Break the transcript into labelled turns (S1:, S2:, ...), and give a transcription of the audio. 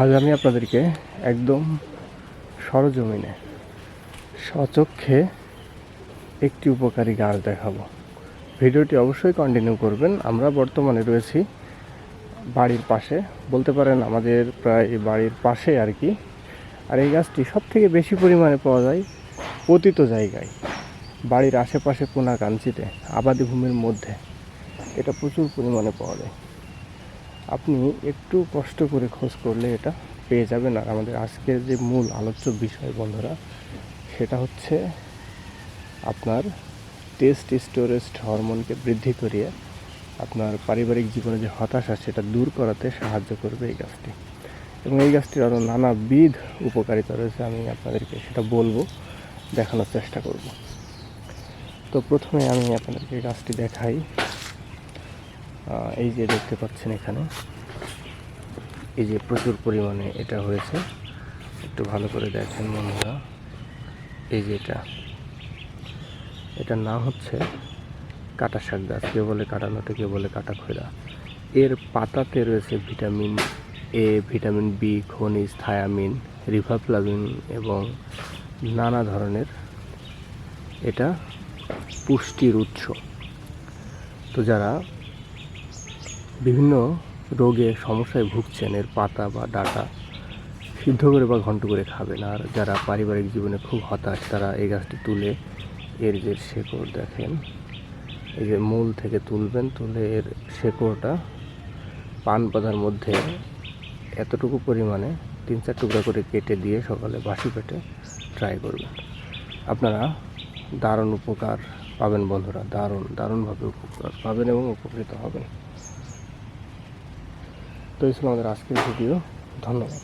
S1: আজ আমি আপনাদেরকে একদম সরজমিনে স্বচক্ষে একটি উপকারী গাছ দেখাবো। ভিডিওটি অবশ্যই কন্টিনিউ করবেন। আমরা বর্তমানে রয়েছি বাড়ির পাশে, বলতে পারেন আমাদের প্রায় বাড়ির পাশে আর কি। আর এই গাছটি সবথেকে বেশি পরিমাণে পাওয়া যায় পতিত জায়গায়, বাড়ির আশেপাশে কোনাকাঞ্চিতে আবাদি ভূমির মধ্যে এটা প্রচুর পরিমাণে পাওয়া যায়। আপনি একটু কষ্ট করে খোঁজ করলে এটা পেয়ে যাবেন। আর আমাদের আজকের যে মূল আলোচ্য বিষয় বন্ধুরা, সেটা হচ্ছে আপনার টেস্টোস্টেরন হরমোনকে বৃদ্ধি করিয়ে আপনার পারিবারিক জীবনে যে হতাশা সেটা দূর করাতে সাহায্য করবে এই গাছটি। এবং এই গাছটির আরও নানাবিধ উপকারিতা রয়েছে, আমি আপনাদেরকে সেটা বলবো, দেখানোর চেষ্টা করব। তো প্রথমে আমি আপনাদেরকে গাছটি দেখাই। এই যে দেখতে পাচ্ছেন এখানে, এই যে প্রচুর পরিমাণে এটা হয়েছে, একটু ভালো করে দেখেন বন্ধুরা। এই যে এটার নাম হচ্ছে কাটা শাক গাছ, কেউ বলে কাটানোটে, কেউ বলে কাটা খৈরা। এর পাতাতে রয়েছে ভিটামিন এ, ভিটামিন বি, খনিজ, থায়ামিন, রিভাফ্লাভিন এবং নানা ধরনের এটা পুষ্টির উৎস। তো যারা বিভিন্ন রোগে সমস্যায় ভুগছেন, এর পাতা বা ডাঁটা সিদ্ধ করে বা ঘন্ট করে খাবেন। আর যারা পারিবারিক জীবনে খুব হতাশ, তারা এই গাছটি তুলে এর যে শেকড় দেখেন, এই যে মূল থেকে তুলবেন, তুলে এর শেকড়টা পান পাতার মধ্যে এতটুকু পরিমাণে 3-4 টুকরা করে কেটে দিয়ে সকালে বাসি পেটে ট্রাই করবেন। আপনারা দারুণ উপকার পাবেন বন্ধুরা, দারুণভাবে উপকার পাবেন এবং উপকৃত হবেন। তো এই ছিল আমাদের আজকের ভিডিও। ধন্যবাদ।